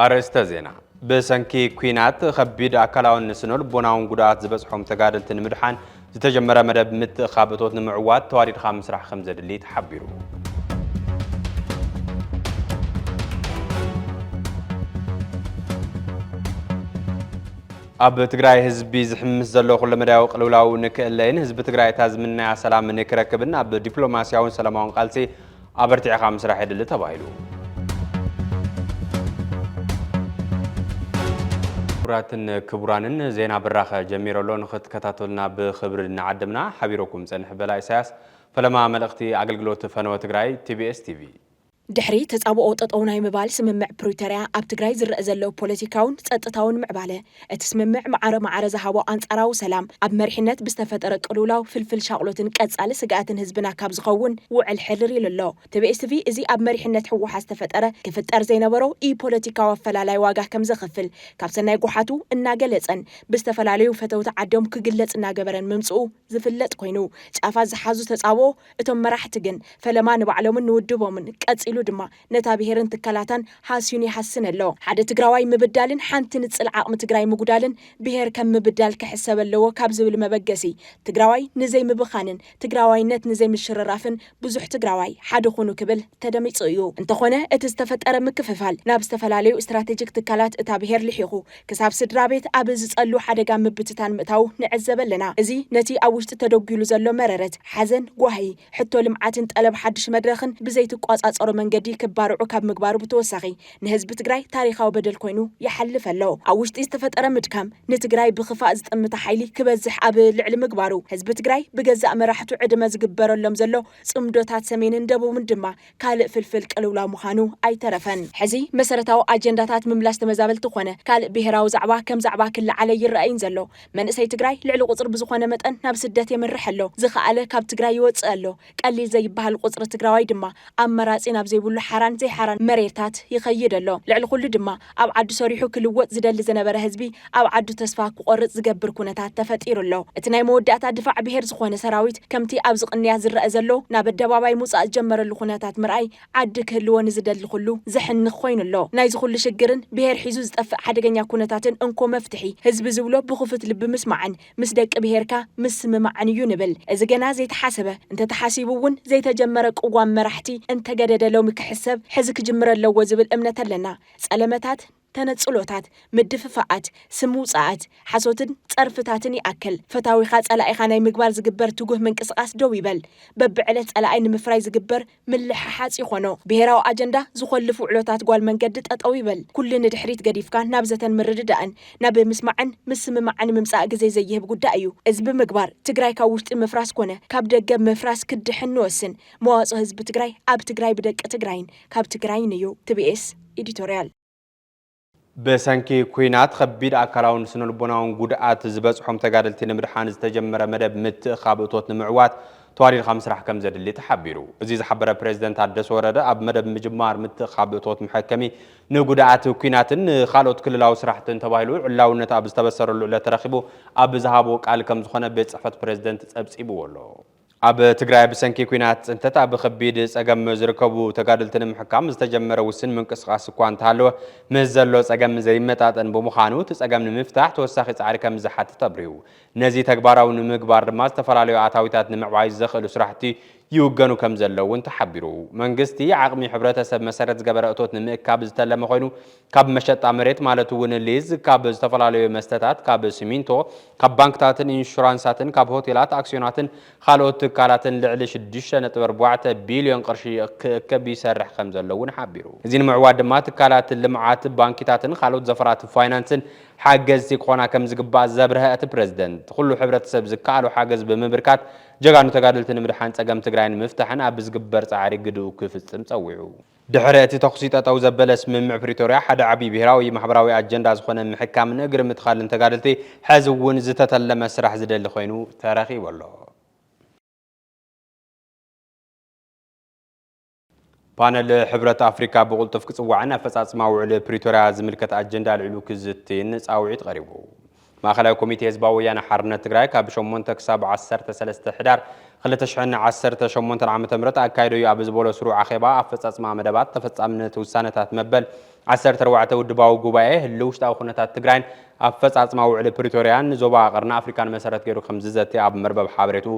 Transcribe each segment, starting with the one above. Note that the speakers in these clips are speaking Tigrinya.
አርዕስተ ዜና በሰንኪ ኩናት ከቢድ አካላውን ስኖል ቦናውን ጉዳት ዝበጽሖም ተጋደልትን ምድሓን ዝተጀመረ መደብ ምትኻበቶት ንምዕዋት ተዋዲድኻ ምስራሕ ከም ዘድሊ ተሓቢሩ ኣብ ትግራይ ህዝቢ ዝሕምስ ዘሎ ኩሉ መዳው ቅልውላው ንክእለይን ህዝቢ ትግራይ ታዝምናያ ሰላም ንክረክብን ኣብ ዲፕሎማሲያውን ሰላማውን ቃልሲ ኣበርቲዕኻ ምስራሕ የድሊ ተባሂሉ ክቡራትን ክቡራንን ዜና ብራኸ ጀሚሮሎ ንኽትከታተሉና ብኽብሪ ንዓድምና ሓቢሮኩም ፀንሕ በላይ ኢሳያስ ፈለማ መልእኽቲ ኣገልግሎት ፈነወ ትግራይ TBS TV ድሕሪ ተጻብኦ ጠጠው ናይ ምባል ስምምዕ ፕሪቶሪያ ኣብ ትግራይ ዝረአ ዘሎ ፖለቲካውን ጸጥታውን ምዕባለ እቲ ስምምዕ ማዕረ ዝሃቦ አንጻራዊ ሰላም ኣብ መሪሕነት ብዝተፈጠረ ቅልውላው ፍልፍል ሻቅሎትን ቀጻሊ ስጋኣትን ህዝብና ካብ ዝኸውን ውዕል ሕድር ኢሉሎ TBS TV እዚ ኣብ መሪሕነት ሕወሓት ዝተፈጠረ ክፍጠር ዘይነበሮ ፖለቲካዊ ኣፈላላይ ዋጋ ከም ዘኸፍል ካብ ሰናይ ጎሓቱ እናገለጸን ብዝተፈላለዩ ፈተውቲ ዓዶም ክግለጽ እናገበረን ምምጽኡ ዝፍለጥ ኮይኑ ጫፋት ዝሓዙ ተጻብኦ እቶም መራሕቲ ግን ፈለማ ንባዕሎምን ንውድቦምን ቀጽሉ ድማ ነታ ብሄርን ትካላታን ሓስዩን ይሓስን ኣሎ ሓደ ትግራዋይ ምብዳልን ሓንቲ ንጽል ዓቕሚ ትግራይ ምጉዳልን ብሄር ከም ምብዳል ክሕሰብ ኣለዎ ካብ ዝብል መበገሲ ትግራዋይ ንዘይ ምብኻንን ትግራዋይነት ንዘይ ምሽርራፍን ብዙሕ ትግራዋይ ሓደ ኾኑ ክብል ተደሚጹ እዩ እንተኾነ እቲ ዝተፈጠረ ምክፍፋል ናብ ዝተፈላለዩ ስትራቴጂክ ትካላት እታ ብሄር ልሒኹ ክሳብ ስድራ ቤት ኣብ ዝጸሉ ሓደጋ ምብትታን ምእታው ንዕዘብ ኣለና እዚ ነቲ ኣብ ውሽጢ ተደጊሉ ዘሎ መረረት ሓዘን ጓሂ ሕቶ ልምዓትን ጠለብ ሓድሽ መድረኽን ብዘይትቋጻጸሮ መንገዲ ክባርዑ ካብ ምግባሩ ብተወሳኺ ንህዝቢ ትግራይ ታሪኻዊ በደል ኮይኑ ይሓልፍ ኣሎ ኣብ ውሽጢ ዝተፈጠረ ምድካም ንትግራይ ብኽፋእ ዝጥምታ ሓይሊ ክበዝሕ ኣብ ልዕሊ ምግባሩ ህዝቢ ትግራይ ብገዛእ መራሕቱ ዕድመ ዝግበረሎም ዘሎ ጽምዶታት ሰሜንን ደቡብን ድማ ካልእ ፍልፍል ቅልውላ ምዃኑ ኣይተረፈን ሕዚ መሰረታዊ ኣጀንዳታት ምምላስ ተመዛበልቲ ኾነ ካልእ ብሄራዊ ዛዕባ ከም ዛዕባ ክለዓለ ይረአይን ዘሎ መንእሰይ ትግራይ ልዕሊ ቁፅሪ ብዝኾነ መጠን ናብ ስደት የምርሕ ኣሎ ዝኸኣለ ካብ ትግራይ ይወፅእ ኣሎ ቀሊል ዘይበሃል ቁፅሪ ትግራዋይ ድማ ኣብ መራፂ ናብ ዘይብሉ ሓራን ዘይሓራን መሬታት ይኸይድ ኣሎ ልዕሊ ኩሉ ድማ ኣብ ዓዱ ሰሪሑ ክልወጥ ዝደሊ ዝነበረ ህዝቢ ኣብ ዓዱ ተስፋ ክቆርጽ ዝገብር ኩነታት ተፈጢሩ ኣሎ እቲ ናይ መወዳእታ ድፋዕ ብሄር ዝኾነ ሰራዊት ከምቲ ኣብ ዝቕንያት ዝረአ ዘሎ ናብ ኣደባባይ ሙፃእ ዝጀመረሉ ኩነታት ምርኣይ ዓዲ ክህልዎ ንዝደሊ ኩሉ ዘሕንኽ ኮይኑ ኣሎ ናይ ዝኹሉ ሽግርን ብሄር ሒዙ ዝጠፍእ ሓደገኛ ኩነታትን እንኮ መፍትሒ ህዝቢ ዝብሎ ብኽፉት ልቢ ምስማዕን ምስ ደቂ ብሄርካ ምስ ምማዕን እዩ ንብል እዚ ገና ዘይተሓሰበ እንተተሓሲቡ እውን ዘይተጀመረ ቅዋም መራሕቲ እንተገደደሎም ክሕሰብ ሕዚ ክጅምር ኣለዎ ዝብል እምነት ኣለና ጸለመታት ተነጽሎታት ምድፍፋኣት ስሙጻኣት ሓሶትን ጸርፍታትን ይኣክል ፈታዊኻ ጸላኢኻ ናይ ምግባር ዝግበር ትጉህ ምንቅስቓስ ደው ይበል በብዕለት ጸላኢ ንምፍራይ ዝግበር ምልሕሓጽ ይኾኖ ብሄራዊ ኣጀንዳ ዝኸልፉ ዕሎታት ጓል መንገዲ ጠጠው ይበል ኩሉ ንድሕሪት ገዲፍካ ናብ ዘተን ምርድዳእን ናብ ምስማዕን ምስምማዕን ምምጻእ ግዜ ዘይህብ ጉዳይ እዩ እዚ ብምግባር ትግራይ ካብ ውሽጢ ምፍራስ ኮነ ካብ ደገ ምፍራስ ክድሕን ንወስን መዋጽኦ ህዝቢ ትግራይ ኣብ ትግራይ ብደቂ ትግራይን ካብ ትግራይን እዩ TBS ኤዲቶሪያል በሰንኪ ኩናት ከቢድ አካላውን ስነልቦናውን ጉድኣት ዝበጽሖም ተጋደልቲ ንምድሓን ዝተጀመረ መደብ ምትእኻብ ንምዕዋት ተዋዲድኻ ምስራሕ ከም ዘድሊ ተሓቢሩ እዚ ዝሓበረ ፕሬዝደንት ታደሰ ወረደ ኣብ መደብ ምጅማር ምትእኻብ ምሕከሚ ንጉድኣት ኩናትን ካልኦት ክልላዊ ስራሕትን ተባሂሉ ዕላውነት ኣብ ዝተበሰረሉ ዕለት ተረኺቡ ኣብ ዝሃቦ ቃል ከም ዝኾነ ቤት ጽሕፈት ፕሬዝደንት ጸብጺብዎ ኣሎ ኣብ ትግራይ ብሰንኪ ኩናት ጽንተት ኣብ ከቢድ ጸገም ዝርከቡ ተጋደልትን ምሕካም ዝተጀመረ ውስን ምንቅስቓስ እኳ እንተሃለወ ምስ ዘሎ ጸገም ዘይመጣጠን ብምዃኑ እቲ ጸገም ንምፍታሕ ተወሳኺ ጻዕሪ ከም ዝሓትት ኣብሪሁ ነዚ ተግባራዊ ንምግባር ድማ ዝተፈላለዩ ኣታዊታት ንምዕባይ ዘኽእሉ ስራሕቲ ይውገኑ ከም ዘለውን ተሓቢሩ መንግስቲ ዓቕሚ ሕብረተሰብ መሰረት ዝገበረ እቶት ንምእካብ ዝተለመ ኮይኑ ካብ መሸጣ መሬት ማለት እውን ሊዝ ካብ ዝተፈላለዩ መስተታት ካብ ሲሚንቶ ካብ ባንክታትን ኢንሹራንሳትን ካብ ሆቴላት አክሲዮናትን ካልኦት ትካላትን ልዕሊ 6.4 ቢልዮን ቅርሺ ክእከብ ይሰርሕ ከም ዘለውን ሓቢሩ እዚ ንምዕዋድ ድማ ትካላት ልምዓት ባንክታትን ካልኦት ዘፈራት ፋይናንስን ሓገዝቲ ክኾና ከም ዝግባእ ዘብርሀ እቲ ፕሬዝደንት ኩሉ ሕብረተሰብ ዝከኣሉ ሓገዝ ብምብርካት ጀጋኑ ተጋደልቲ ንምድሓን ጸገም ትግራይን ምፍታሕን ኣብ ዝግበር ጻዕሪ ግድኡ ክፍጽም ጸዊዑ ድሕሪ እቲ ተኹሲ ጠጠው ዘበለ ስምምዕ ፕሪቶሪያ ሓደ ዓብዪ ብሄራዊ ማሕበራዊ ኣጀንዳ ዝኾነ ምሕካምን እግሪ ምትኻልን ተጋደልቲ ሕዚ እውን ዝተተለመ ስራሕ ዝደሊ ኮይኑ ተረኺቡ ኣሎ ፓነል ሕብረት ኣፍሪካ ብቁልጡፍ ክጽዋዕን ኣፈጻጽማ ውዕል ፕሪቶሪያ ዝምልከት ኣጀንዳ ልዕሉ ክዝትን ጻውዒት ቀሪቡ ማእኸላይ ኮሚቴ ህዝባዊ ወያነ ሓርነት ትግራይ ካብ 8 ክሳብ 13 ሕዳር 2018 ዓ.ም ኣካይዶ እዩ ኣብ ዝበሎ ስሩዕ ኣኼባ ኣፈጻጽማ መደባት ተፈጻምነት ውሳነታት መበል 14 ውድባዊ ጉባኤ ህልው ውሽጣዊ ኩነታት ትግራይን ኣፈጻጽማ ውዕሊ ፕሪቶርያን ዞባ ቀርኒ ኣፍሪካን መሰረት ገይሩ ከም ዝዘተ ኣብ መርበብ ሓበሬቱ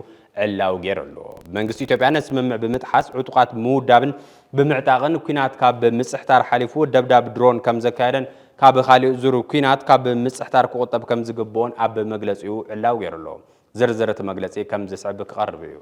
ዕላው ገይሩሎ መንግስቲ ኢትዮጵያ ነስምምዕ ብምጥሓስ ዕጡቃት ምውዳብን ብምዕጣቕን ኩናት ካብ ምጽሕታር ሓሊፉ ደብዳብ ድሮን ከም ዘካየደን ካብ خالق زورو كينات كاب مصحتار كقطب كم زقبون أب مجلسيو علاو غيرلو زرزرة مجلسي كم زسعبك قربيو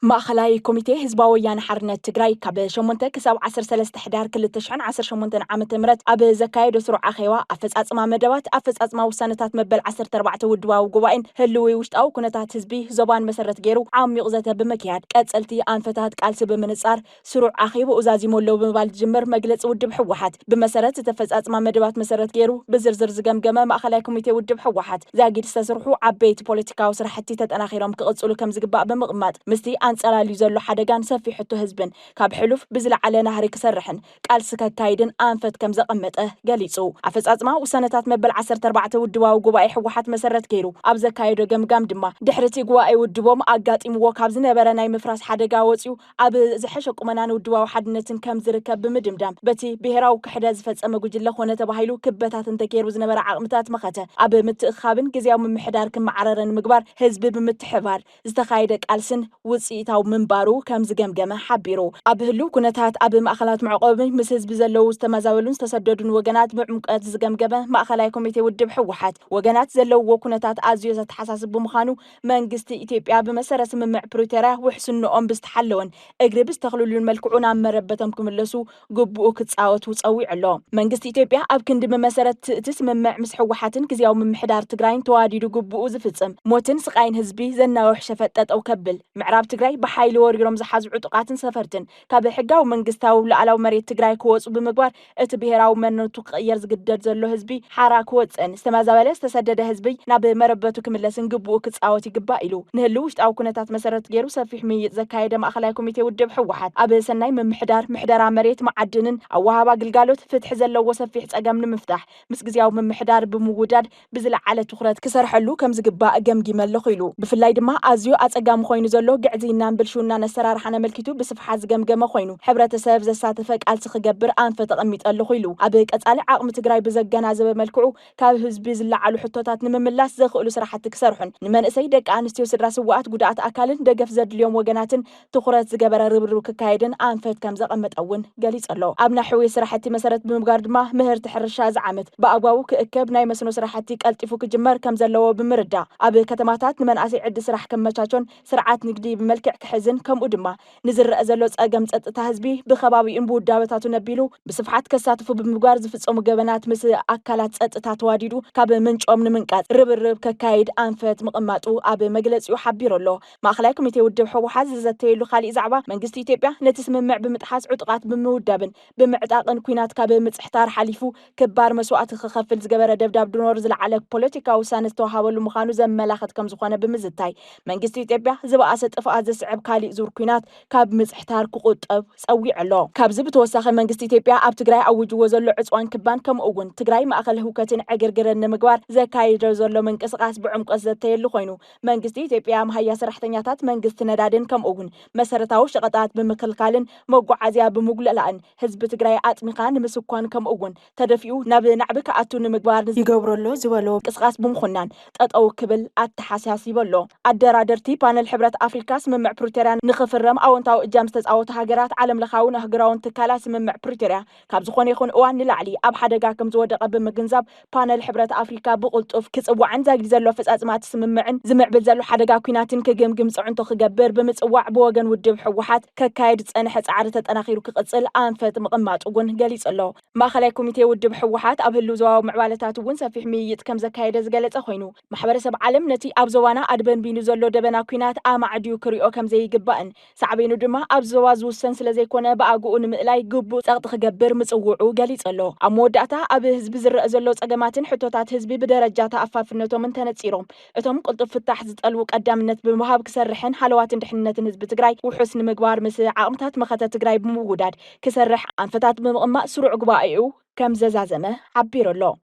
مأخلاي كوميتي حزباوي ويان حرنة تجراي كاب شمونتا كساو 13 حدار كل تشعن 10 شمونتا عام تمرت أب زكايد سرعة أخيوا أفز أسماء مدوات أفز أسماء وسنتات مبل 14 ودوا وجوائن هلوي وشت أو كنتات حزبي زبان مسرت جيرو عام يغزته بمكياد كاتسلتي أنفتات قالسب من صار سرعة أخيوا أزازي مولو بمبال جمر مجلس ودب حوحات بمسرت تفز أسماء مدوات مسرت جيرو بزرزر زجمجمة مأخلاي كوميتي ودب حوحات زاجد استسرحوا عبيت بوليتيكا وسرحتي تتأخيرهم كقصلو كم زجباء بمغمات مستي أنصار زلو حدقان سفي حتو هزبن كاب حلوف بزلع على نهري كسرحن قال سكا كايدن أنفت كم زقمته قاليصو عفز أزما وسنتات مبل 14 ودوا وقواي حوحات مسرت كيرو أبزا كايدو قم دما دحرتي قواي ودوام أقات إمو كابز نبرا ناي مفراس حدقا وصيو أب زحشو قمنان ودوا وحدنتن كم زركب بمدمدام بتي بهراو كحداز فتس أما قجل لخونة تباهيلو كبتات انتكير وزنبرا عقمتات مخاته أب متخابن قزياو من محدار كم معررن مقبار هزب بمتحبار زتخايدك ألسن وصيتاو منبارو كم زجمجمة حبيرو أبهلو كنتات أب مأخلات معقوبة مسز بزلو استمازاولون تسددون وجنات بعمقات زجمجمة مأخلاي كوميتي ودب حوحات وجنات زلو وكنتات أزيوزة حساس بمخانو منجستي إثيوبيا بمسرس من معبروترا وحسن أم بستحلون أقرب استغلوا الملكعون عم مربتهم كملسو جبوا كتصاوت وتصوي علو منجستي إثيوبيا أب كند بمسرت تسمم مع مسحوحاتن كزياو من محدار تجراين تواديدو جبوا زفتم موتن سقاين هزبي زنا وحشفتت أو كبل معراب تجراي بحايل وريرم زحاز عطقاتن سفرتن كاب حقاو منجستاو لعلاو مريت تجراي كوص بمقبار اتبهراو منو تغير زقدد زلو هزبي حراك وصن استمازابلس تسدد هزبي ناب مربتو كملسن جبوا كتصاوت يقبايلو نهلوشت أو كنتات مسرت جيرو سفيح ميت زكايد مأخلاي كوميتي ودب حوحات أب سناي من محدار مريت معدنن أو وهابا قلقالوت فتح زلو وسفيح تقام مفتاح مسجزياو من محدار بموجود بزلع على تخرات كسر حلو كم زقباء جم جمال لخيلو بفلاي دما أزيو أتقام خوين زلو قاعدين نبلشونا نسرار حنا ملكتو بصفحة زجمجمة خوينو حبرة سبب زساتفك ألسخ جبر أنفت أميت قال خيلو أبيك أسأل عقم تجراي بزجنا زب ملكعو كاب هزبي زلع على حطوتات نمملاس زخلو سرحة تكسرحن نمن سيدك أنستيو سراس وقت قدعت أكلن دقف زد اليوم وجناتن تخرج زجبر ربرو ككايدن أنفت كم زقمت أون جالس الله أبنا حوي سرحتي مسرت بمجرد ما مهر تحرش زعمت بأبواو كأكب ناي مسنو سرحتي قلتفوك جمر كم زلوا بمردة أبي كتماتات نمن أسي عد سرح كم مشاچون سرعات نقدي بملكع كحزن كم قدما نزر أزلو أجمع تهزبي بخبابي إنبود دابتاتو نبيلو بصفحات كساتفو بمجار زفتهم جبنات مثل أكلات تتواديدو كاب منش أمن منكات رب ككايد أنفت مقماتو أبي مجلس يحبير الله ما خلاكم يتودوا حو حززتي له خالي زعبة من قستي تبيع نتسمع بمتحاس عطقات بمودابن بمعتاقن كوينات كاب متحتار حليفو كبار مسوعات خفل زجبر دبداب دونور زل على بوليتيكا وسانستو حاولوا مخانو زملاخت كم زخانة بمزتاي من قستي تبيع زبقة ستفقات زسعب خالي زور كوينات كاب متحتار كقطب سوي علو كاب زبط وساخ من قستي تبيع أب تجراي أو جوزلو عصوان كبان كم أون تجراي ما أخله كتن عجرجرن مجوار زكاي جوزلو من قصقاس بعمق الزتي اللي خوينو من قستي تبيع مهيا سرحتنياتات من قست ندادن كم أون مسرتاو شقطات بمكلكالن موقع عزيا بمقل لأن حزب تجراي أتمقان مسكوان كم أون تدفيو نعبك أتون مجوار يجبرلو زوالو قصقاس بمخنان تأو كبل التحساسي بلو الدرادرتي بانل حبرات أفريكاس من معبروتيران نخفرم أو انتاو إجامستز أو تهاجرات عالم لخاون هجراون تكالاس من معبروتيرا كابزخون يخون أوان للعلي أب حدا كم زودق بمجنزاب بانل حبرات أفريكا بقولت أوف كس أبو عن زاج زلوا فس أزمات سمعن زمع بزلوا حدا كويناتين كجم صعنتو خجبر بمتصوع بوجن ودب حوحات ككايد أنا حس عرتة أنا خير كقصل أنفت مقمات وجن جالس الله ما خلاكم يتودب حوحات أب اللوزوا ومعوالتات ونسى في حمية كم زكايد زجلت أخوينو محبر سب علم نتي أبزوانا أدبن بينو زلوا دبنا كوينات أما عديو كريو كم زي جبان سعبينو دما أبزواز والسنس لزي كنا بأجون ملاي جبو سقط خجبر متصوعو جالس الله أمودعتا أب هزب زر زلوا أجمعتن حتوتات هزبي بدرجات أفافنتو من تنتصيرهم أتهم قلت فتح زتقلوك قدامنت بمهاب كسرحن حلوات دحنت هزب تجراي وحسن مقبار مسا عقمتات مخته تجراي بموجودات كسرح أنفتات بمقما سرع قبائيو كم زازمة عبير الله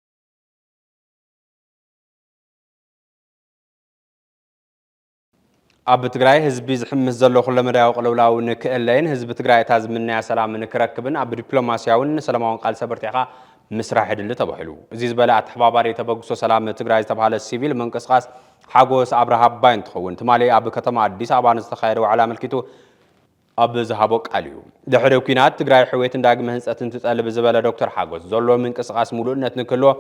ኣብ ትግራይ ህዝቢ ዝሕምስ ዘሎ ኩሉ መዳያው ቅልውላው ንክእለይን ህዝቢ ትግራይ እታ ዝምንያ ሰላም ንክረክብን ኣብ ዲፕሎማስያውን ሰላማውን ቃልሲ በርቲዕኻ ምስራሕ ድል ተባሂሉ እዚ ዝበለ ኣተሓባባሪ ተበግሶ ሰላም ትግራይ ዝተባሃለ ሲቪል መንቀስቃስ ሓጎስ ኣብርሃ ባይ እንትኸውን ትማሊ ኣብ ከተማ አዲስ አበባ ዝተኻየደ ዋዕላ መልኪቱ ኣብ ዝሃቦ ቃል እዩ ድሕሪ ኩናት ትግራይ ሕዌትን ዳግመ ህንፀትን ትጠልብ ዝበለ ዶክተር ሓጎስ ዘሎ ምንቅስቃስ ሙሉእነት ንክህልዎ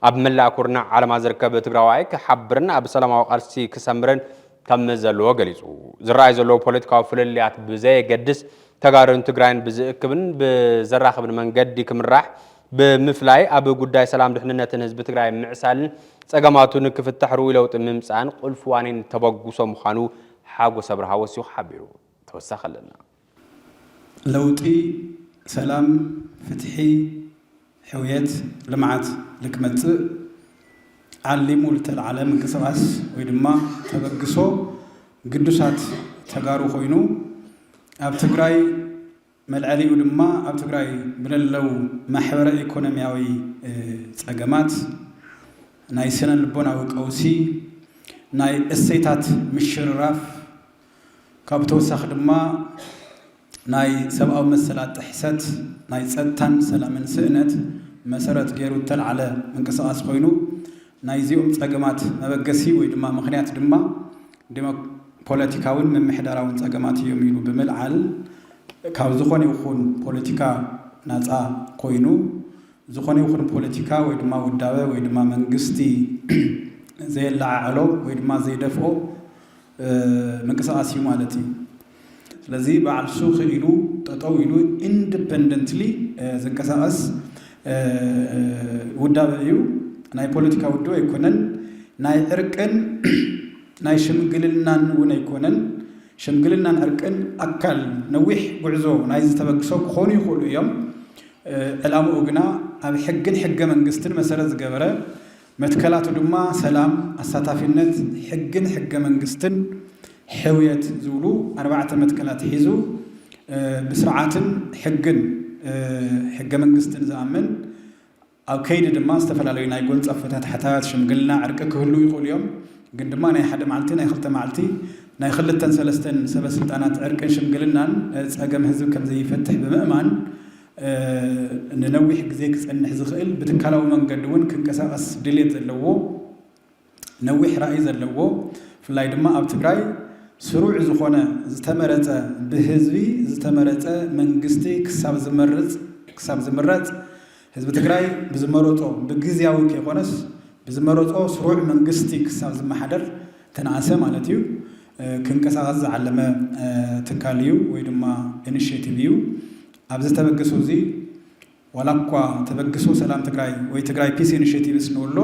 ኣብ መላእ ኩርናዕ ዓለማ ዝርከብ ትግራዋይ ክሓብርን ኣብ ሰላማዊ ቃልሲ ክሰምርን ከም ዘለዎ ገሊጹ ዝረኣይ ዘሎ ፖለቲካዊ ፍልልያት ብዘየገድስ ተጋሩን ትግራይን ብዝእክብን ብዘራኽብን መንገዲ ክምራሕ ብምፍላይ ኣብ ጉዳይ ሰላም ድሕንነትን ህዝቢ ትግራይ ምዕሳልን ጸገማቱን ክፍታሕ ርኡይ ለውጢ ምምጻን ቁልፍ ዋኒን ተበግሶ ምዃኑ ሓጎስ ኣብርሃ ወሲኹ ሓቢሩ ተወሳኺ ኣለና ለውጢ ሰላም ፍትሒ ሕውየት ልምዓት ልክመጽእ ዓሊሙ ልተልዓለ ምንቅስቃስ ወይ ድማ ተበግሶ ግዱሳት ተጋሩ ኮይኑ ኣብ ትግራይ መልዓሊኡ ድማ ኣብ ትግራይ ብለለው ማሕበረ ኢኮኖሚያዊ ጸገማት ናይ ስነ ልቦናዊ ቀውሲ ናይ እሴታት ምሽርራፍ ካብ ተወሳኺ ድማ ናይ ሰብኣዊ መሰላት ጥሕሰት ናይ ጸጥታን ሰላምን ስእነት መሰረት ገይሩ ተልዓለ ምንቅስቃስ ኮይኑ ናይ ዚኦም ጸገማት መበገሲ ወይ ድማ ምኽንያት ድማ ፖለቲካውን መምሕዳራውን ጸገማት እዮም ኢሉ ብምልዓል ካብ ዝኾነ ይኹን ፖለቲካ ናጻ ኮይኑ ዝኾነ ይኹን ፖለቲካ ወይ ድማ ውዳበ ወይ ድማ መንግስቲ ዘየለዓዕሎ ወይ ድማ ዘይደፍኦ ምንቅስቃስ እዩ ማለት እዩ ስለዚ በዓል ሱኽ ኢሉ ጠጠው ኢሉ ኢንዲፔንደንትሊ ዝንቀሳቀስ ውዳበ እዩ ናይ ፖለቲካ ውድብ ኣይኮነን ናይ ዕርቅን ናይ ሽምግልናን እውን ኣይኮነን ሽምግልናን ዕርቅን ኣካል ነዊሕ ጉዕዞ ናይ ዝተበግሶ ክኾኑ ይኽእሉ እዮም ዕላምኡ ግና ኣብ ሕግን ሕገ መንግስትን መሰረት ዝገበረ መትከላቱ ድማ ሰላም ኣሳታፊነት ሕግን ሕገ መንግስትን ሕውየት ዝብሉ 4 መትከላት ሒዙ ብስርዓትን ሕግን ሕገ መንግስትን ዝኣምን ኣብ ከይዲ ድማ ዝተፈላለዩ ናይ ጎንፀፍታት ሓታት ሽምግልና ዕርቂ ክህሉ ይኽእሉ እዮም ግን ድማ ናይ ሓደ መዓልቲ ናይ ክልተ መዓልቲ ናይ ክልተን ሰለስተን ሰበስልጣናት ዕርቅን ሽምግልናን ጸገም ህዝብ ከም ዘይፈትሕ ብምእማን ንነዊሕ ግዜ ክጸንሕ ዝኽእል ብትካላዊ መንገዲ እውን ክንቀሳቀስ ድሌት ዘለዎ ነዊሕ ራእይ ዘለዎ ፍላይ ድማ ኣብ ትግራይ ስሩዕ ዝኾነ ዝተመረጸ ብህዝቢ ዝተመረጸ መንግስቲ ክሳብ ዝምረጽ ህዝቢ ትግራይ ብዝመረጾ ብግዚያዊ ከይኾነስ ብዝመረጾ ስሩዕ መንግስቲ ክሳብ ዝመሓደር ተናእሰ ማለት እዩ ክንቀሳቀስ ዝዓለመ ትካል እዩ ወይ ድማ ኢኒሽቲቭ እዩ ኣብዚ ተበግሶ እዚ ዋላ እኳ ተበግሶ ሰላም ትግራይ ወይ ትግራይ ፒስ ኢኒሽቲቭስ ንብሎ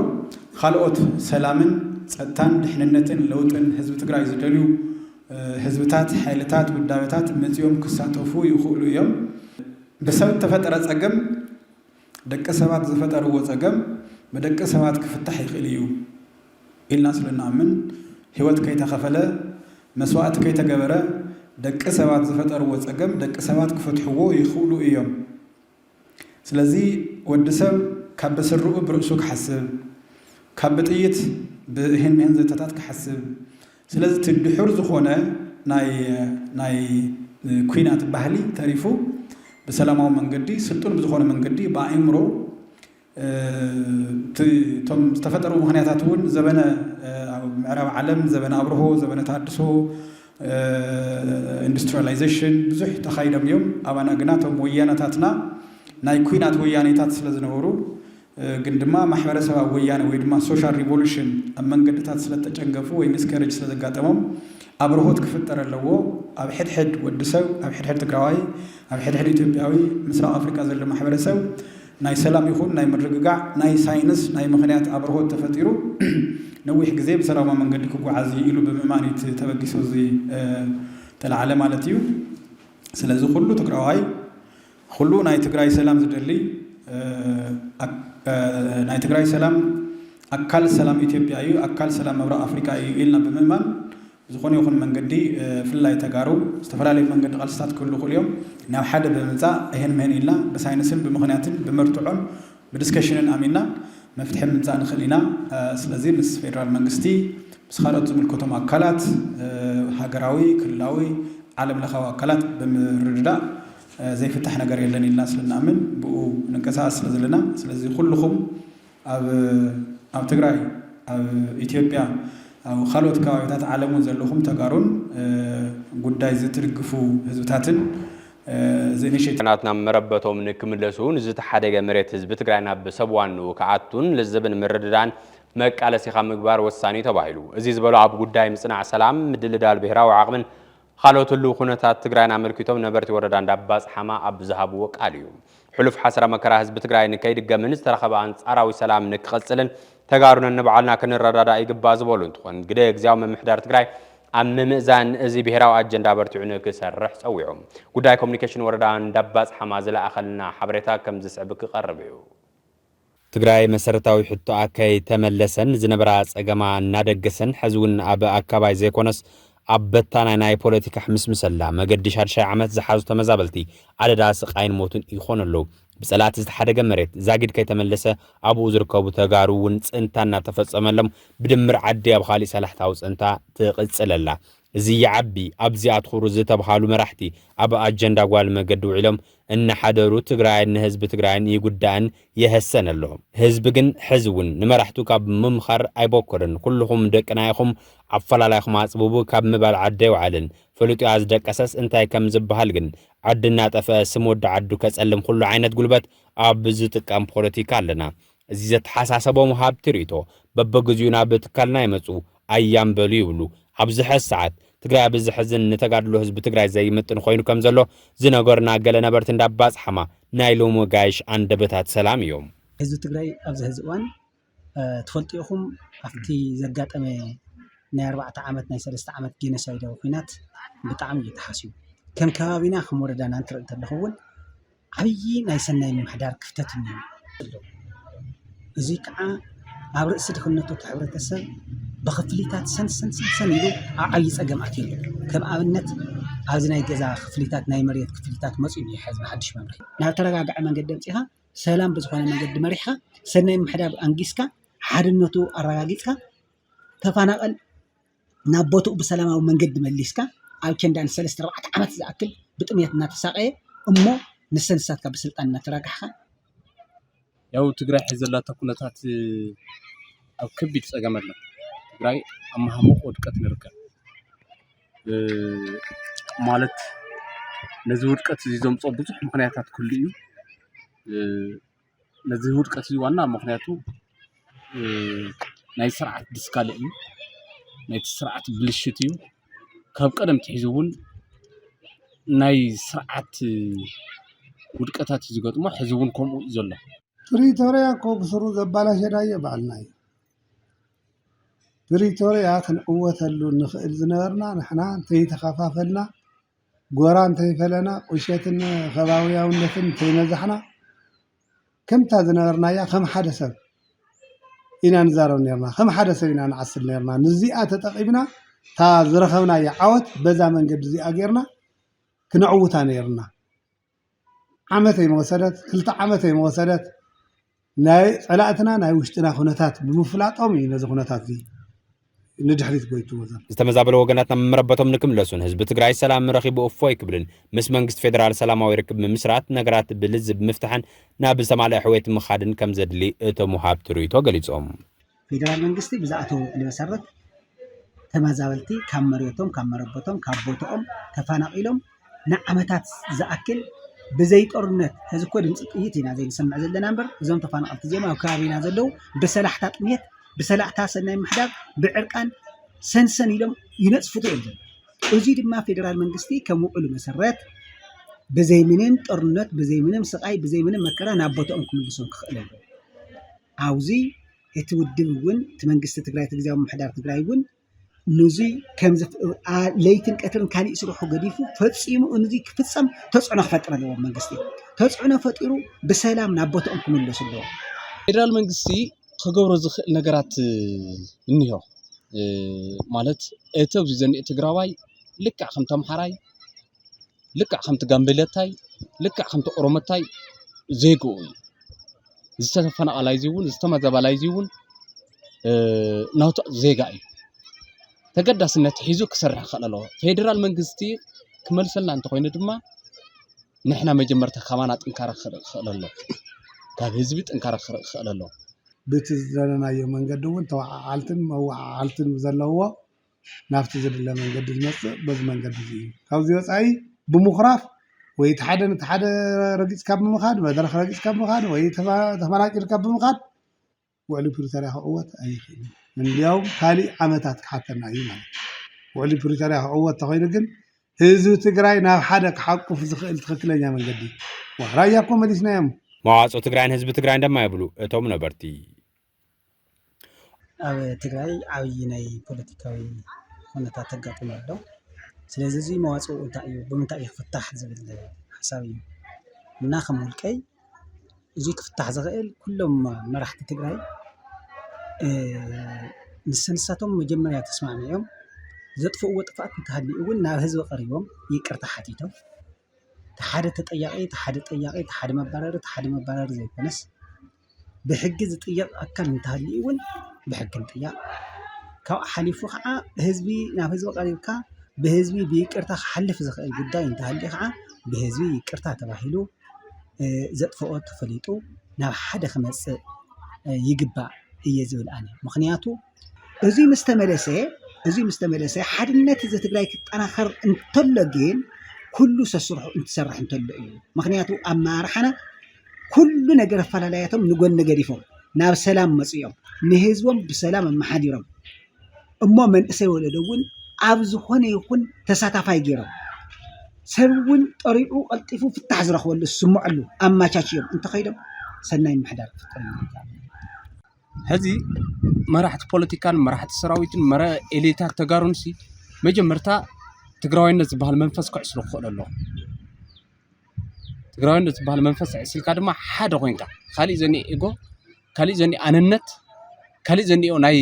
ካልኦት ሰላምን ጸጥታን ድሕንነትን ለውጥን ህዝቢ ትግራይ ዝደልዩ ህዝብታት ሓይልታት ውዳበታት መጺኦም ክሳተፉ ይኽእሉ እዮም ብሰብ ተፈጠረ ጸገም ደቂ ሰባት ዝፈጠርዎ ጸገም በደቂ ሰባት ክፍታሕ ይኽእል እዩ ኢልና ስለናምን ህይወት ከይተኸፈለ መስዋዕት ከይተገበረ ደቂ ሰባት ዝፈጠርዎ ጸገም ደቂ ሰባት ክፈትሕዎ ይኽእሉ እዮም ስለዚ ወዲ ሰብ ካብ በስርኡ ብርእሱ ክሓስብ ካብ ብጥይት ብህንህን ዘተታት ክሓስብ ስለዚ ትድሕር ዝኾነ ናይ ኩናት ባህሊ ተሪፉ بسلامه من قدي سلطون بزخون من قدي بعمره تم استفتروا مهنياتون زبنا عرب عالم زبنا أبره زبنا تعدسه industrialization بزح تخيل اليوم أبانا جناتهم وياناتنا نايكوينات ويانيتات سلزنورو قندما محور سوا ويانا ويدما social revolution أمن قدتات سلت تجنقفوا ويمسكرج سلزقاتهم أبرهوت كفتر اللو أب حد ودسو أب حد تقراوي أب حد إثيوبياوي مصر أفريقيا زل محور سو ناي سلام يخون ناي مرققع ناي ساينس ناي مخنيات أبرهوت تفتيرو نوي حجزي بسلامة من قد كوكو عزي إلو بمعنى تبقي زي العالم على تيو سلازو خلو تقراوي خلو ناي تقراي سلام زدلي ناي تقراي سلام أكل سلام إثيوبياوي أكل سلام مبرا أفريقيا إلنا بمعنى زخوني يكون من قدي في الله تجارو استفرالي من قد غلطات كل يوم ناو حدا بمزا هن مهن إلا بس هاي نسل بمغنيات بمرتعون بدسكشن أمينا مفتح مزا نخلينا سلازي بس فيدرال منقستي بس خارج من الكتب أكلات ሃገራዊ ክልላዊ ዓለም ለኻዊ አካላት ብምርድዳእ ዘይፍታሕ ነገር የለን ኢልና ስለናምን ብኡ ንንቀሳቀስ ስለዘለና ስለዚ ኩልኩም ኣብ ትግራይ ኣብ ኢትዮጵያ ኣብ ካልኦት ከባቢታት ዓለሙን ዘለኹም ተጋሩን ጉዳይ ዝትድግፉ ህዝብታትን ናትና መረበቶም ንክምለሱን ዝተሓደገ መሬት ህዝቢ ትግራይና ብሰብዋኑ ከዓቱን ለዘብን ምርድዳን መቃለሲኻ ምግባር ወሳኒ ተባሂሉ እዚ ዝበሉ ኣብ ጉዳይ ምጽናዕ ሰላም ምድልዳል ብሄራዊ ዓቕምን ካልኦትሉ ኩነታት ትግራይና መልኪቶም ነበርቲ ወረዳ እንዳባጽሓማ ኣብ ዝሃብዎ ቃል እዩ ሕሉፍ ሓሰራ መከራ ህዝቢ ትግራይ ንከይድገምን ዝተረኸበ አንጻራዊ ሰላም ንክቐጽልን ተጋሩን ንባዕልና ክንረዳዳ ይግባእ ዝበሉ እንትኾን ግደግዚያዊ መምሕዳር ትግራይ ኣብ ምምእዛን እዚ ብሄራዊ አጀንዳ በርቲዑ ንክሰርሕ ፀዊዖም ጉዳይ ኮሙኒኬሽን ወረዳ እንዳባጽሓማ ዝለኣኸልና ሓበሬታ ከም ዝስዕብ ክቐርብ እዩ ትግራይ መሰረታዊ ሕቶ አካይ ተመለሰን ዝነበራ ጸገማ እናደገሰን ሕዝውን ኣብ አካባቢ ዘይኮነስ ኣብ በታናይ ናይ ፖለቲካ ሕምስምሰላ መገዲ 6 ዓመት ዝሓዙ ተመዛበልቲ ዓደዳ ስቃይን ሞቱን ይኾነሉ ብጸላት ዝተሓደገ መሬት ዛጊድ ከይተመለሰ ኣብኡ ዝርከቡ ተጋሩ እውን ጽንታና ተፈጸመሎም ብድምር ዓዲ ኣብ ኻሊእ ሰላሕታዊ ጽንታ ትቕጽለላ እዚ ይዓቢ ኣብዚ ኣትኹሩ ዝተባሃሉ መራሕቲ ኣብ አጀንዳ ጓል መገዲ ውዒሎም እናሓደሩ ትግራይ ንህዝቢ ትግራይን ይጉዳእን የህሰን ኣሎ ህዝቢ ግን ሕዝውን ንመራሕቱ ካብ ምምኻር ኣይቦክርን ኩልኹም ደቅና ኢኹም ኣፈላላይኹም ኣጽብቡ ካብ ምባል ዓደይ ወዓልን ፍሉጥ ኣዝደቀሰስ እንታይ ከም ዝበሃል ግን ዓድና ጠፈ ስም ወዲ ዓዱ ከጸልም ኩሉ ዓይነት ጉልበት ኣብ ዝጥቀም ፖለቲካ ኣለና እዚ ዘተሓሳሰቦም ሃብቲ ርእቶ በበግዚኡ ናብ ትካልና ይመጹ ኣያምበሉ ይብሉ ኣብዚ ሕዚ ሰዓት ትግራይ ብዝሕዝን ንተጋድሎ ህዝቢ ትግራይ ዘይምጥን ኮይኑ ከም ዘሎ ዝነገርና ገለ ነበርቲ እንዳባጽሓማ ናይ ሎሞ ጋይሽ አንደበታት ሰላም እዮም ህዝቢ ትግራይ ኣብዚ ሕዚ እዋን ትፈልጥኹም ኣብቲ ዘጋጠመ ናይ 4 ዓመት ናይ 3 ዓመት ጄኖሳይዳዊ ኩናት ብጣዕሚ እየተሓስዩ ከም ከባቢና ከም ወረዳና እንትርኢ እንተለኹውን ዓብዪ ናይ ሰናይ ምምሕዳር ክፍተት እዩ እዚ ከዓ ኣብ ርእሲ ድኽነቱ ሕብረተሰብ بخفليتات سن يلو عاي صقم أكيد كم أبنت عاوزنا يجزا خفليتات ناي مريت خفليتات مصيب يحز ما حدش ممري ناو ترجع من قدمتها سلام بزخونا من قدم مريحة سنة محداب أنجسكا حرنتو الرجاجيتها تفانقل نبوتو بسلامة ومن قدم الليسكا أو كان دان سلست 4 عمت زأكل بتأمية ناتساقية أمه نسنسات كبسلطان نتراجعها ياو تقرأ حزلا تكونتات أو كبيت سجمرنا تقرأ أما هم ودكت نركب مالت نزود كتزي زوم صوبته مخنياتات كليو نزود كتزي وانا مخنياتو ناي سرعة ديسكاليو ناي سرعة بلشتيو كاب قدم تحزون ناي سرعة ودكتات زيقات ما حزون كم زلا بريتوريا كوب سرو زبالة شراية بعلناي بريتوريا كان قوة اللو نخيل زنارنا نحنا تيتخفافلنا قران تيفلنا وشيتنا خباويا ونفن تينزحنا كم تازنارنا يا خم حدث إنا نزارو نيرنا خم حدث إنا نعسل نيرنا نزيئات تقيبنا تازرخونا يا عوت بزا من قد زيئة غيرنا كنعوتا نيرنا عمتي موسدت كلتا عمتي موسدت ناي علاقتنا ناي وشتنا خونتات بمفلات أمي نزي خونتات دي نجحريت بويتو وزن استمزابلو وغناتنا مربطهم نكملسون حزب تግራይ ሰላም ረኺቡ እፎይ ክብልን ምስ መንግስት ፌደራል ሰላማዊ ርክብ ምስራት ነገራት ብልዝብ ምፍታሕን ናብ ሰማላይ ሕወት ምኻድን ከም ዘድሊ እቶም ሃብ ትሩይቶ ገሊጾም ፌደራል መንግስቲ ብዛዕቱ ለመሰረት ተመዛበልቲ ካብ መሬቶም ካብ መረበቶም ካብ ቦታኦም ተፈናቂሎም ንዓመታት ዝኣክል بزي ጦርነት ህዝብ ኮ ድምጽ ጥይት ኢና ዘይ ሰምዕ ዘለና እምበር እዞም ተፈናቀልቲ ዜማ ኣብ ከባቢና ዘለው በሰላሕታ ጥሜት بسلعتا سناي محداب بعرقان سنسن يلم ينصفتو يلزم እዚ ድማ ፌደራል መንግስቲ ከመውዕሉ መሰረት በዘይ ምንም ጦርነት በዘይ ምንም ስቃይ በዘይ ምንም መከራ ናቦቶም ክምልሶም ክኽእል አውዚ እቲ ውድብውን እቲ መንግስቲ ትግራይ ትግዚያው ምሕዳር ትግራይ ውን ንዚ ከምዝ ለይትን ቀትርን ካሊ ስሩሑ ገዲፉ ፈጺሙ እንዚ ክፍጸም ተጽዕኖ ፈጥረ ለዎ መንግስቲ ተጽዕኖ ፈጢሩ በሰላም ናቦቶም ክምልሱ ለዎ ፌደራል መንግስቲ ከገብሮ ዝኽእል ነገራት እንይሆ ማለት እተው ዝዘንእ ትግራዋይ ልክዕ ከም ተምሓራይ ልክዕ ከም ተጋምቤለታይ ልክዕ ከም ኦሮሞታይ ዜግኡ ዝተፈናቀላይ ዚውን ዝተመዘባላይ ዚውን ናውቶ ዜጋ እዩ ተገዳስነት ሒዙ ክሰርሕ ክእለሎ ፌደራል መንግስቲ ክመልሰልና እንተኮይኑ ድማ ንሕና መጀመርታ ካማና ጥንካረ ክእለሎ ካብ ህዝቢ ጥንካረ ክእለሎ በቲ ዘለናዮ መንገዲ እውን ተዋዓልትን መዋዓልትን ዘለዎ ናብቲ ዝድለ መንገዲ ዝመጽእ በዚ መንገዲ እዩ ካብዚ ወጻኢ ብምኹራፍ ወይ ተሓደ ረጊጽካ ብምኻድ መድረኽ ረጊጽካ ብምኻድ ወይ ተፈናቂልካ ብምኻድ ውዕሊ ፕሪቶርያ ክዕወት ኣይኽእልን እንዲያውም ካልእ ዓመታት ክሓተና እዩ ማለት ውዕሊ ፕሪቶርያ ክዕወት ተኮይኑ ግን ህዝቢ ትግራይ ናብ ሓደ ክሓቁፍ ዝኽእል ትክክለኛ መንገዲ ራያ እኮ መሊስናዮም መዋጽኦ ትግራይን ህዝቢ ትግራይ እንደማ ይብሉ እቶም ነበርቲ ኣብ ትግራይ ዓብይ ናይ ፖለቲካዊ ኩነታት ተጋጥሞ ኣሎ ስለዚ እዚ መዋጽኦ እንታይ እዩ ብምንታይ ክፍታሕ ዝብል ሓሳብ እዩ እና ከም ውልቀይ እዚ ክፍታሕ ዝኽእል ኩሎም መራሕቲ ትግራይ ንስንሳቶም መጀመርያ ተስማዕሚዖም ዘጥፍእዎ ጥፍኣት እንተሃልዩ እውን ናብ ህዝቢ ቀሪቦም ይቅርታ ሓቲቶም ተሓደ ተጠያቂ ተሓደ መባረሪ ዘይኮነስ ብሕጊ ዝጥየቅ ኣካል እንተሃልዩ እውን ብሕጊ ንጥያቅ ካብ ሓሊፉ ከዓ ህዝቢ ናብ ህዝቢ ቀሪብካ ብህዝቢ ብይቅርታ ክሓልፍ ዝኽእል ጉዳይ እንተሃልዩ ከዓ ብህዝቢ ይቅርታ ተባሂሉ ዘጥፍኦ ተፈሊጡ ናብ ሓደ ክመጽእ ይግባእ እየ ዝብል ኣነ ምክንያቱ እዚ ምስ ተመለሰ ሓድነት ህዝቢ ትግራይ ክጠናኸር እንተሎ ግን ኩሉ ሰስርሑ እንትሰርሕ እንተሎ እዩ ምክንያቱ ኣመራርሓና ኩሉ ነገር ኣፈላላያቶም ንጎኒ ገዲፎም ናብ ሰላም መጽዮም ንህዝቦም ብሰላም ኣመሓዲሮም እሞ መንእሰይ ወለዶ እውን ኣብ ዝኾነ ይኹን ተሳታፋይ ገይሮም ሰብ እውን ጠሪዑ ቀልጢፉ ፍታሕ ዝረኽበሉ ዝስምዐሉ ኣማቻችዮም እንተኸይዶም ሰናይ ምሕዳር ፍጠር ሕዚ መራሕቲ ፖለቲካን መራሕቲ ሰራዊትን ኤሊታት ተጋሩንሲ መጀመርታ ትግራዋይነት ዝበሃል መንፈስ ክዕስሉ ክኽእል ኣሎ ትግራዋይነት ዝበሃል መንፈስ ዕስልካ ድማ ሓደ ኮይንካ ካሊእ ዘኒ ኤጎ ካሊእ ዘኒ ኣነነት ካሊእ ዘኒኦ ናይ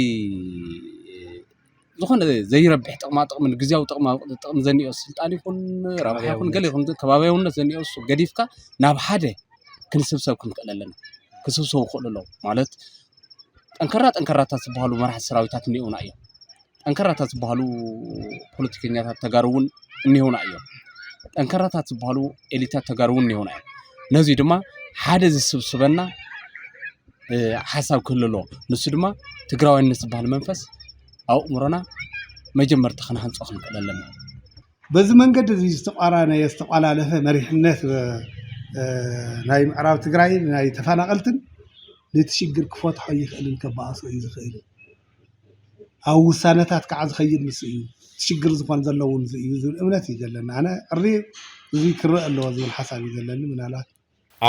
ዝኾነ ዘይረብሕ ጥቕማ ጥቕምን ግዝያዊ ጥቕሚ ዘኒኦ ስልጣን ይኹን ረብሓ ይኹን ገለ ይኹን ከባቢያውነት ዘኒኦ ገዲፍካ ናብ ሓደ ክንስብሰብ ክንክእል ኣለና ክስብሰቡ ክኽእሉ ኣለዉ ማለት ጠንከራታት ዝበሃሉ መራሕቲ ሰራዊታት እኒኡና እዮም ጠንከራታት ዝበሃሉ ፖለቲከኛታት ተጋሩ እውን እኒኡና እዮም ጠንከራታት ዝበሃሉ ኤሊታት ተጋሩ እውን እኒኡና እዮም ነዚ ድማ ሓደ ዝስብስበና ሓሳብ ክህልሎ ንሱ ድማ ትግራዋይነት ዝበሃል መንፈስ ኣብ እምሮና መጀመርታ ክንሃንጾ ክንክእል ኣለና በዚ መንገዲ እዚ ዝተቋላለፈ መሪሕነት ናይ ምዕራብ ትግራይ ናይ ተፈናቀልትን ነቲ ሽግር ክፈትሖ ይኽእልን ከበኣሶ እዩ ዝኽእል ኣብ ውሳነታት ከዓ ዝኸይድ ምስ እዩ ሽግር ዝኾን ዘለውን እዩ ዝብል እምነት እዩ ዘለና ኣነ ዕሪ እዚ ክርአ ኣለዎ ዝብል ሓሳብ እዩ ዘለኒ ምናልባት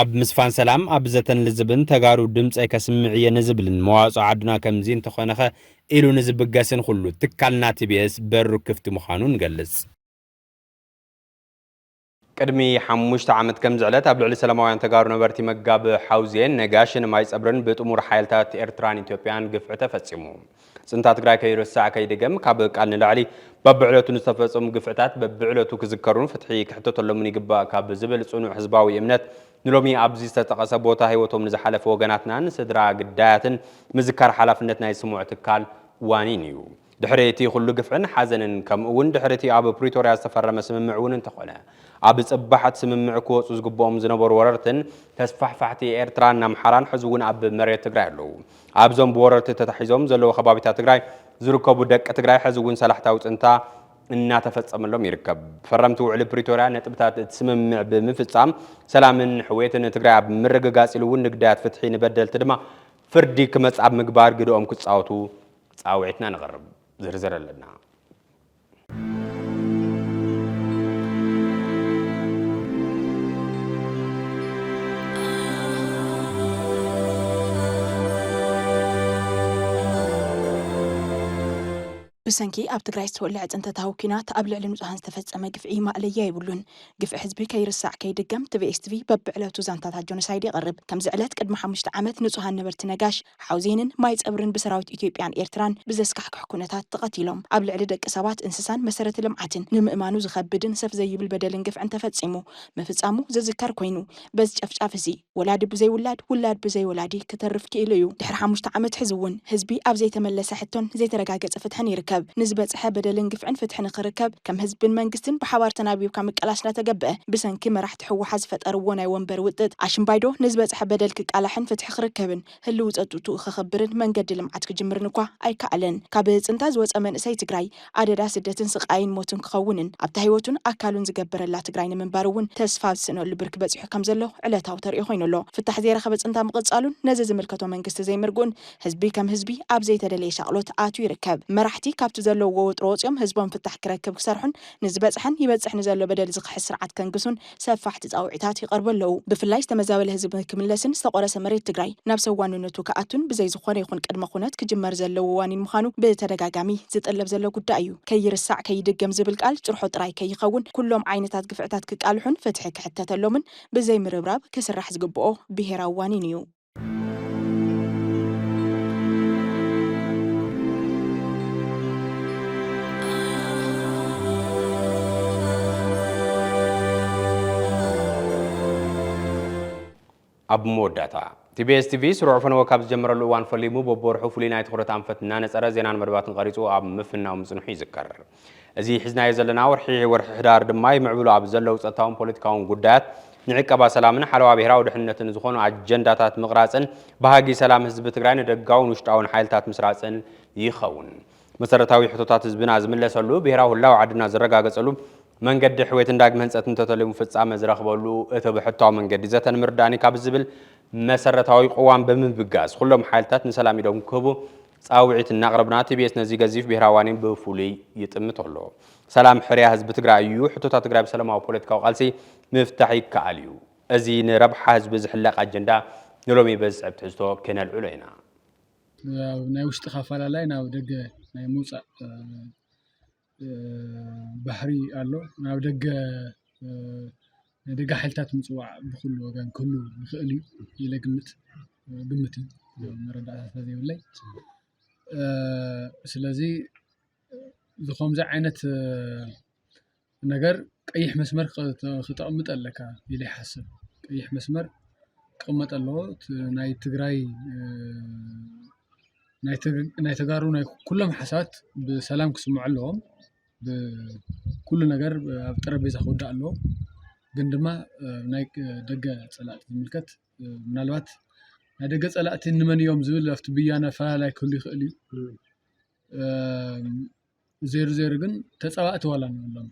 ኣብ ምስፋን ሰላም ኣብ ዘተን ልዝብን ተጋሩ ድምፀይ ከስምዕ እየ ንዝብልን መዋፅኦ ዓድና ከምዚ እንተኾነኸ ኢሉ ንዝብገስን ኩሉ ትካልና ቲቢኤስ በሩ ክፍቲ ምዃኑ ንገልጽ ቅድሚ 5 ዓመት ከም ዝዕለት ኣብ ልዕሊ ሰላማውያን ተጋሩ ነበርቲ መጋብ ሓውዜን ነጋሽን ማይ ፀብርን ብጥሙር ሓይልታት ኤርትራን ኢትዮጵያን ግፍዒ ተፈጺሙ ጽንታ ትግራይ ከይርሳዕ ከይድገም ካብ ቃል ንላዕሊ በብዕለቱ ዝተፈጸሙ ግፍዕታት በብዕለቱ ክዝከሩን ፍትሒ ክሕተተሎምን ይግባእ ካብ ዝብል ጽኑዕ ህዝባዊ እምነት ንሎሚ ኣብዚ ዝተጠቐሰ ቦታ ህይወቶም ንዝሓለፈ ወገናትናን ስድራ ግዳያትን ምዝካር ሓላፍነት ናይ ስሙዕ ትካል ዋኒን እዩ ድሕሪ እቲ ኩሉ ግፍዕን ሓዘንን ከምኡውን ድሕሪ እቲ ኣብ ፕሪቶርያ ዝተፈረመ ስምምዕ እውን እንተኾነ ኣብ ጽባሓት ስምምዕ ክወፁ ዝግብኦም ዝነበሩ ወረርትን ተስፋሕፋሕቲ ኤርትራን ኣምሓራን ሕዚ እውን ኣብ መሬት ትግራይ ኣለዉ ኣብዞም ብወረርቲ ተታሒዞም ዘለዉ ከባቢታት ትግራይ ዝርከቡ ደቂ ትግራይ ሕዚ እውን ሰላሕታዊ ጽንታ እናተፈጸመሎም ይርከብ ፈረምቲ ውዕሊ ፕሪቶርያ ነጥብታት ስምምዕ ብምፍጻም ሰላምን ሕዌትን ትግራይ ኣብ ምርግጋጽ ኢሉ እውን ንግዳያት ፍትሒ ንበደልቲ ድማ ፍርዲ ክመጽእ ኣብ ምግባር ግድኦም ክጻወቱ ጻውዒትና ንቐርብ ዝርዝር ኣለና ብሰንኪ ኣብ ትግራይ ዝተወልዐ ጽንተታዊ ኩናት ኣብ ልዕሊ ንጹሃን ዝተፈጸመ ግፍዒ ማእለያ ይብሉን ግፍዒ ህዝቢ ከይርሳዕ ከይድገም ቲቪኤስ ቲቪ በብዕለቱ ዛንታታት ጆኖሳይድ ይቐርብ ከምዚ ዕለት ቅድሚ 5 ዓመት ንጹሃን ነበርቲ ነጋሽ ሓውዜንን ማይ ፀብርን ብሰራዊት ኢትዮጵያን ኤርትራን ብዘስካሕክሕ ኩነታት ተቐቲሎም ኣብ ልዕሊ ደቂ ሰባት እንስሳን መሰረተ ልምዓትን ንምእማኑ ዝኸብድን ሰፍ ዘይብል በደልን ግፍዕን ተፈጺሙ ምፍጻሙ ዝዝከር ኮይኑ በዚ ጨፍጫፍ እዚ ወላዲ ብዘይ ውላድ ውላድ ብዘይ ወላዲ ክተርፍ ክኢሉ እዩ ድሕሪ 5 ዓመት ሕዚ እውን ህዝቢ ኣብ ዘይተመለሰ ሕቶን ዘይተረጋገፀ ፍትሕን ይርከብ ይርከብ ንዝበጽሐ በደልን ግፍዕን ፍትሕን ክርከብ ከም ህዝብን መንግስትን ብሓባር ተናቢብካ ምቅላስና ተገብአ ብሰንኪ መራሕቲ ሕወሓት ዝፈጠርዎ ናይ ወንበር ውጥጥ ኣሽምባይዶ ንዝበጽሐ በደል ክቃላሕን ፍትሒ ክርከብን ህልው ጸጥቱ ክኽብርን መንገዲ ልምዓት ክጅምርን እኳ ኣይከኣለን ካብ ጽንታ ዝወፀ መንእሰይ ትግራይ ኣደዳ ስደትን ስቃይን ሞትን ክኸውንን ኣብታ ህይወቱን ኣካሉን ዝገበረላ ትግራይ ንምንባር እውን ተስፋ ዝስነሉ ብርክ በፂሑ ከም ዘሎ ዕለታዊ ተሪኦ ኮይኑሎ ፍታሕ ዘይረኸበ ጽንታ ምቕጻሉን ነዚ ዝምልከቶ መንግስቲ ዘይምርጉን ህዝቢ ከም ህዝቢ ኣብ ዘይተደለየ ሻቅሎት ኣቱ ይርከብ መራሕቲ ካብቲ ዘለዎ ወጥሮ ወፅኦም ህዝቦም ፍታሕ ክረክብ ክሰርሑን ንዝበፅሐን ይበፅሕ ንዘሎ በደል ዝኽሕስ ስርዓት ከንግሱን ሰፋሕቲ ፃውዒታት ይቐርበለው ብፍላይ ዝተመዛበለ ህዝቢ ክምለስን ዝተቆረሰ መሬት ትግራይ ናብ ሰዋንነቱ ከኣቱን ብዘይ ዝኾነ ይኹን ቅድመ ኩነት ክጅመር ዘለዎ ዋኒን ምዃኑ ብተደጋጋሚ ዝጥለብ ዘሎ ጉዳይ እዩ ከይርሳዕ ከይድገም ዝብል ቃል ጭርሖ ጥራይ ከይኸውን ኩሎም ዓይነታት ግፍዕታት ክቃልሑን ፍትሒ ክሕተተሎምን ብዘይ ምርብራብ ክስራሕ ዝግብኦ ብሄራዊ ዋኒን እዩ ኣብ መወዳእታ ቲቢኤስ ቲቪ ስሩዕ ፈነወ ካብ ዝጀመረሉ እዋን ፈሊሙ በቦርሑ ፍሉይ ናይ ትኹረት ኣንፈት እናነፀረ ዜናን መደባትን ቀሪፁ ኣብ ምፍናው ምጽንሑ ይዝከር እዚ ሒዝናዮ ዘለና ወርሒ ህዳር ድማ ይምዕብሉ ኣብ ዘለው ጸጥታውን ፖለቲካውን ጉዳያት ንዕቀባ ሰላምን ሓለዋ ብሄራዊ ድሕንነትን ዝኾኑ ኣጀንዳታት ምቕራፅን ባህጊ ሰላም ህዝቢ ትግራይ ንደጋውን ውሽጣውን ሓይልታት ምስራፅን ይኸውን መሰረታዊ ሕቶታት ህዝብና ዝምለሰሉ ብሄራዊ ህላዊ ዓድና ዝረጋገፀሉ መንገዲ ሕወት እንዳግመ ህንፀት እንተተለሙ ፍጻመ ዝረኽበሉ እቲ ብሕታዊ መንገዲ ዘተን ምርዳእኒ ካብ ዝብል መሰረታዊ ቅዋም ብምብጋዝ ኩሎም ሓይልታት ንሰላም ኢዶም ክህቡ ጻውዒት እናቕረብና ቲቢኤስ ነዚ ገዚፍ ብሄራዊ ዋኒን ብፍሉይ ይጥምት ኣሎ ሰላም ሕርያ ህዝቢ ትግራይ እዩ ሕቶታት ትግራይ ብሰላማዊ ፖለቲካዊ ቃልሲ ምፍታሕ ይከኣል እዩ እዚ ንረብሓ ህዝቢ ዝሕለቕ ኣጀንዳ ንሎሚ በዝሕብ ትሕዝቶ ክነልዕሎ ኢና ናይ ውሽጢ ካፈላላይ ናብ ደገ ናይ ሙፃእ ባህሪ ኣሎ ናብ ደገ ሓይልታት ምጽዋዕ ብኩሉ ወገን ኩሉ ይኽእል እዩ ኢለ ግምት መረዳእታ ስለዘይብለይ ስለዚ ዝኸምዚ ዓይነት ነገር ቀይሕ መስመር ክተቕምጥ ኣለካ ኢለ ይሓስብ ቀይሕ መስመር ክቕመጥ ኣለዎ ናይ ትግራይ ናይ ተጋሩ ናይ ኩሎም ሓሳባት ብሰላም ክስምዑ ኣለዎም ብኩሉ ነገር ኣብ ጠረጴዛ ክወዳእ ኣለዎ ግን ድማ ናይ ደገ ጸላእቲ ዝምልከት ምናልባት ናይ ደገ ጸላእቲ ንመን እዮም ዝብል ኣብቲ ብያነ ፈላላይ ክህሉ ይኽእል እዩ ዜሮ ግን ተጸዋእቲ ዋላ ንብሎም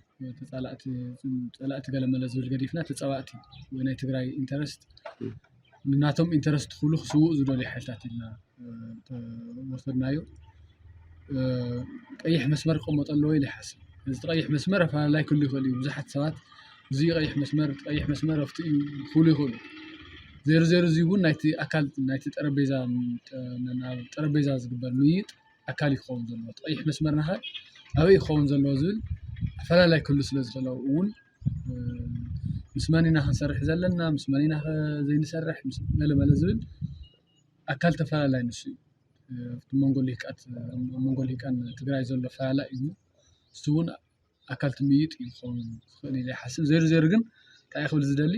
ጸላእቲ ገለመለ ዝብል ገዲፍና ተጸዋእቲ ወይ ናይ ትግራይ ኢንተረስት ናቶም ኢንተረስት ኩሉ ክስውኡ ዝደልዩ ሓይልታት ኢልና ወሰድናዮ ቀይሕ መስመር ክቕመጥ ኣለዎ ኢለ ይሓስብ እዚ ቀይሕ መስመር ፈላላይ ክህሉ ይኽእል እዩ ብዙሓት ሰባት እዚ ቀይሕ መስመር ኣብቲ እዩ ክህሉ ይኽእሉ ዜሮ እዚ እውን ናይቲ ኣካል ናይቲ ጠረጴዛ ዝግበር ምይይጥ ኣካል ይኸውን ዘለዎ ቀይሕ መስመር ናኸ ኣበይ ይኸውን ዘለዎ ዝብል ፈላላይ ክህሉ ስለ ዝኽእል እውን ምስ መኒና ክንሰርሕ ዘለና ምስ መኒና ዘይንሰርሕ መለ ዝብል ኣካል ተፈላላይ ንሱ መንጎ ልሂቃን ትግራይ ዘሎ ፈላላይ እዩ እሱ እውን ኣካል ትምይጥ ይኸውን ዝኽእል ኢለ ይሓስብ ዜሮ ግን እንታይ ክብል ዝደሊ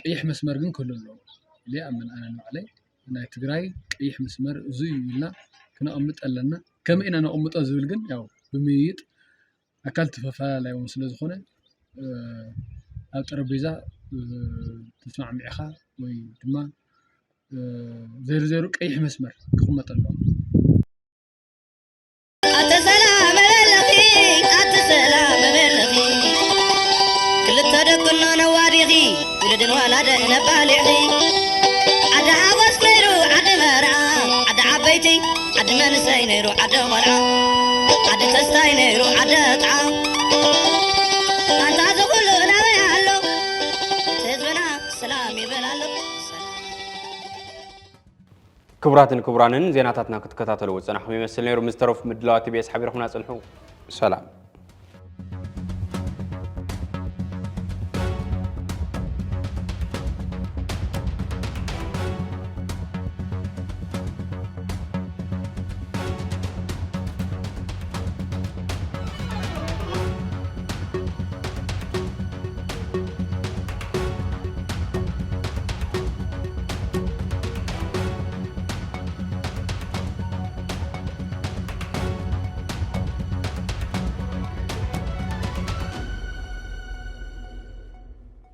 ቀይሕ መስመር ግን ክህሉ ኣለዎ ኢለ ኣምን ኣነ ንባዕለይ ናይ ትግራይ ቀይሕ መስመር እዚ እዩ ኢልና ክነቕምጥ ኣለና ከመይ ኢና ነቕምጦ ዝብል ግን ያው ብምይይጥ ኣካል ተፈላላይ እውን ስለ ዝኾነ ኣብ ጠረጴዛ ተስማዕሚዕኻ ወይ ድማ ዜሮ ቀይሕ መስመር ክቕመጥ ኣለዎ ክልተ ደቅና ነዋዲኺ ውልድን ዋላደ ነባሊዒ ዓዲ ሓጎስ ነይሩ ዓዲ መርዓ ዓዲ ዓበይቲ ዓዲ መንእሰይ ነይሩ ዓዲ ቆልዓ ዓዲ ተስታይ ነይሩ ዓዲ ጣዓ ኣንታ ዝኹሉ ናበይ ኣሎ ህዝብና ሰላም ይበል ኣሎ ክቡራትን ዜናታትና ክትከታተሉ ዝፀናሕኩም ይመስል ነይሩ ምስተረፍ ምድላዋ ቲቢኤስ ሓቢርኩና ጽንሑ ሰላም